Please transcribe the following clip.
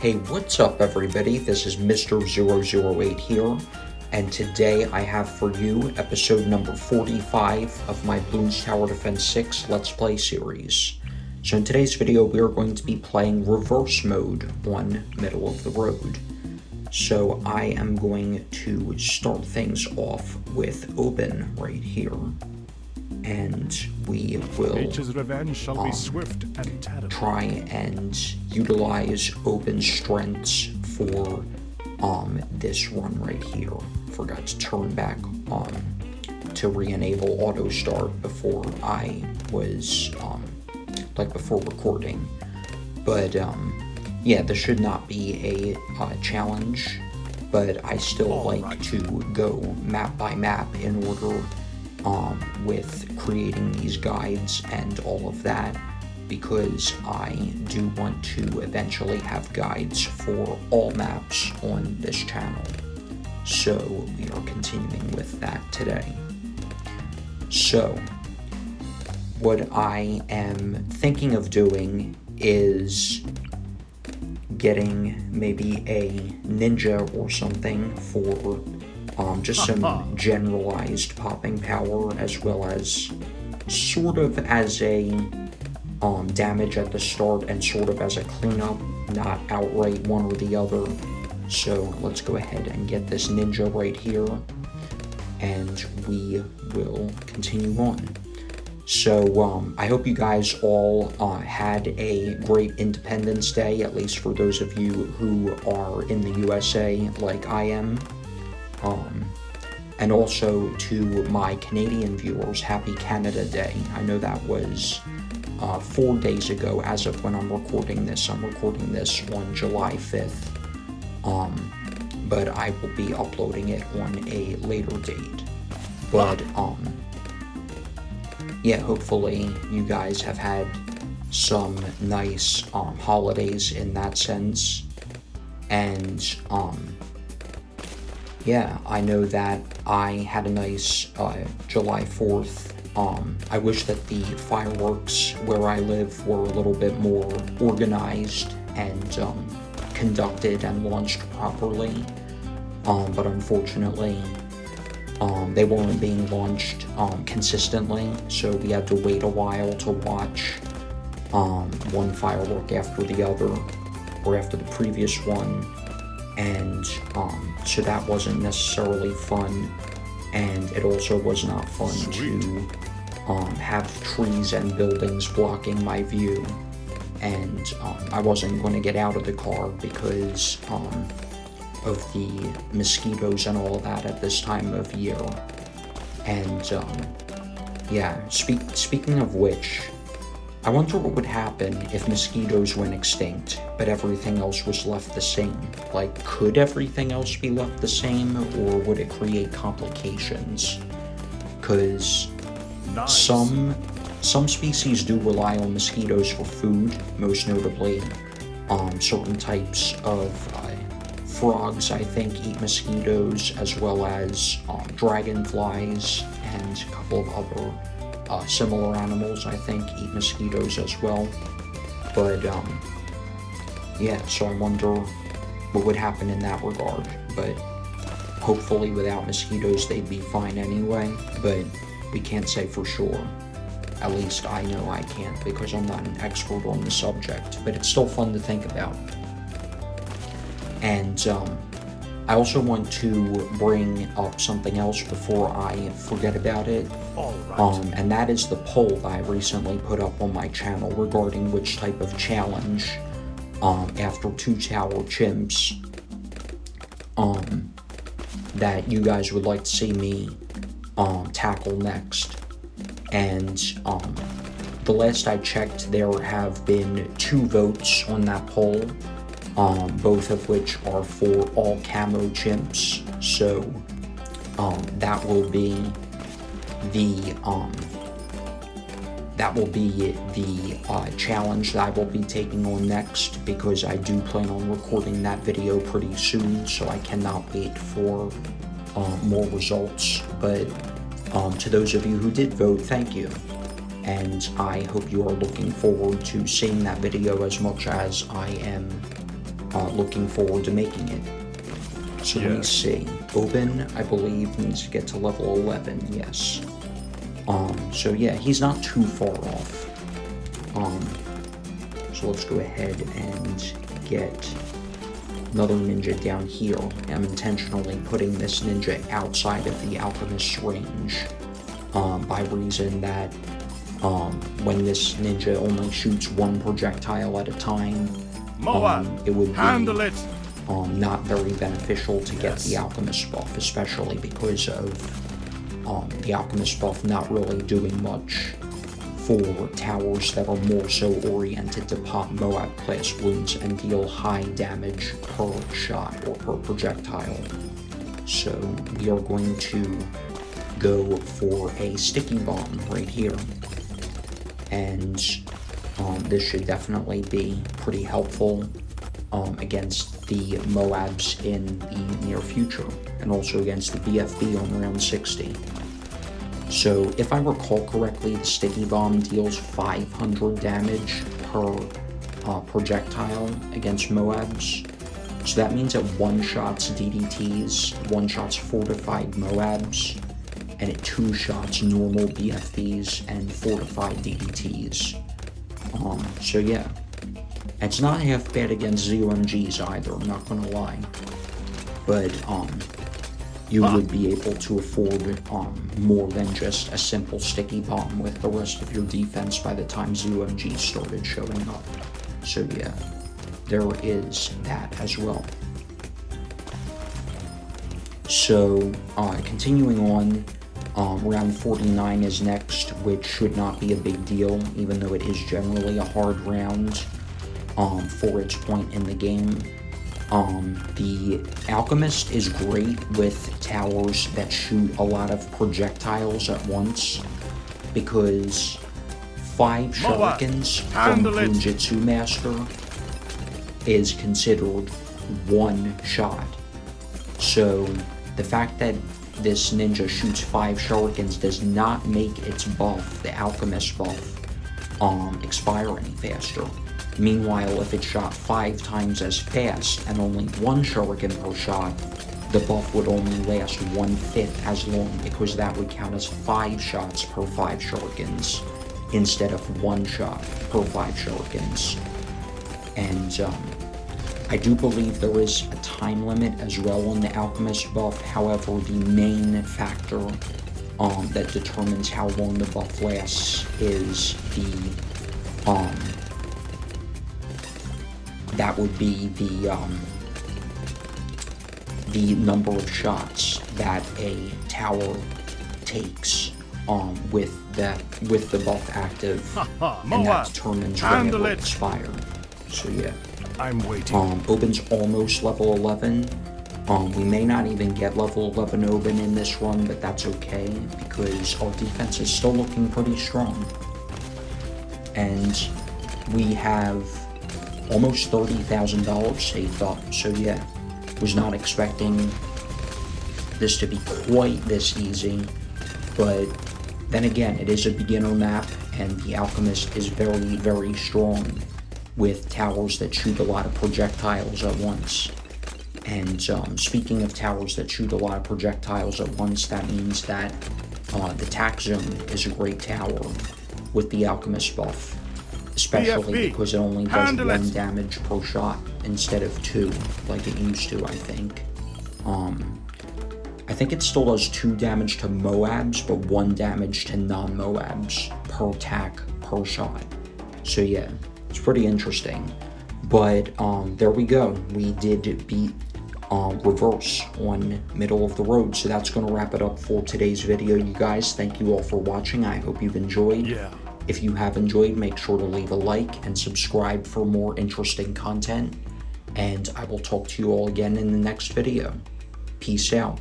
Hey, what's up everybody? This is Mr. 008 here, and today I have for you episode number 45 of my Bloons Tower Defense 6 Let's Play series. So in today's video we are going to be playing reverse mode on Middle of the Road. So I am going to start things off with Obyn right here. And we will revenge shall be swift and terrible. Try and utilize Obyn's strengths for this run right here. Forgot to turn back to re-enable auto start before I was before recording. But yeah, this should not be a challenge, but I still like to go map by map in order with creating these guides and all of that, because I do want to eventually have guides for all maps on this channel. So we are continuing with that today. So what I am thinking of doing is getting maybe a ninja or something for just some generalized popping power, as well as sort of as a damage at the start and sort of as a cleanup, not outright one or the other. So let's go ahead and get this ninja right here, and we will continue on. So I hope you guys all had a great Independence Day, at least for those of you who are in the USA like I am. And also to my Canadian viewers, happy Canada Day. I know that was 4 days ago as of when I'm recording this. I'm recording this on July 5th, but I will be uploading it on a later date. But yeah, hopefully you guys have had some nice holidays in that sense. And yeah, I know that I had a nice July 4th. I wish that the fireworks where I live were a little bit more organized and conducted and launched properly. But unfortunately, they weren't being launched consistently, so we had to wait a while to watch one firework after the other, or after the previous one. And so that wasn't necessarily fun, and it also was not fun to have trees and buildings blocking my view, and I wasn't going to get out of the car because of the mosquitoes and all that at this time of year. And yeah, speaking of which, I wonder what would happen if mosquitoes went extinct, but everything else was left the same. Like, could everything else be left the same, or would it create complications? Because some species do rely on mosquitoes for food, most notably certain types of frogs, I think, eat mosquitoes, as well as dragonflies and a couple of other similar animals, I think, eat mosquitoes as well. But yeah, so I wonder what would happen in that regard. But hopefully without mosquitoes they'd be fine anyway, but we can't say for sure. At least I know I can't, because I'm not an expert on the subject, but it's still fun to think about. And I also want to bring up something else before I forget about it. And that is the poll that I recently put up on my channel regarding which type of challenge after 2 tower chimps that you guys would like to see me tackle next. And the last I checked, there have been 2 votes on that poll, both of which are for all camo chimps. So that will be the challenge that I will be taking on next, because I do plan on recording that video pretty soon, so I cannot wait for more results. But to those of you who did vote, thank you. And I hope you are looking forward to seeing that video as much as I am looking forward to making it. So let me see. Obyn, I believe, needs to get to level 11, yes. So yeah, he's not too far off. So let's go ahead and get another ninja down here. I'm intentionally putting this ninja outside of the alchemist's range, by reason that when this ninja only shoots one projectile at a time, it would be not very beneficial to get the alchemist buff, especially because of the alchemist buff not really doing much for towers that are more so oriented to pop Moab class wounds and deal high damage per shot or per projectile. So we are going to go for a sticky bomb right here, and this should definitely be pretty helpful against the Moabs in the near future, and also against the BFB on round 60. So if I recall correctly, the sticky bomb deals 500 damage per projectile against Moabs. So that means it one-shots DDTs, one-shots fortified Moabs, and it two-shots normal BFBs and fortified DDTs. So yeah, it's not half bad against ZOMGs either, I'm not gonna lie. But you would be able to afford more than just a simple sticky bomb with the rest of your defense by the time ZOMGs started showing up. So yeah, there is that as well. So continuing on, round 49 is next, which should not be a big deal, even though it is generally a hard round for its point in the game. The Alchemist is great with towers that shoot a lot of projectiles at once, because 5 shurikens from Bloonjitsu Master is considered one shot. So the fact that this ninja shoots 5 shurikens does not make its buff, the Alchemist buff, expire any faster. Meanwhile, if it shot 5 times as fast and only 1 shuriken per shot, the buff would only last 1/5 as long, because that would count as 5 shots per 5 shurikens instead of 1 shot per 5 shurikens. And I do believe there is a time limit as well on the Alchemist buff. However, the main factor that determines how long the buff lasts is that would be the number of shots that a tower takes with the buff active, and that determines when it will expire. So yeah, I'm waiting. Obyn's almost level 11. We may not even get level 11 Obyn in this run, but that's okay, because our defense is still looking pretty strong. And we have almost $30,000 saved up, so yeah, was not expecting this to be quite this easy, but then again, it is a beginner map, and the Alchemist is very, very strong with towers that shoot a lot of projectiles at once. And speaking of towers that shoot a lot of projectiles at once, that means that the tax zone is a great tower with the Alchemist buff. Especially because it only does 1 damage per shot instead of 2, like it used to, I think. I think it still does 2 damage to Moabs, but 1 damage to non-Moabs per attack per shot. So yeah, it's pretty interesting. But there we go. We did beat Reverse on middle of the road. So that's going to wrap it up for today's video, you guys. Thank you all for watching. I hope you've enjoyed. If you have enjoyed, make sure to leave a like and subscribe for more interesting content. And I will talk to you all again in the next video. Peace out.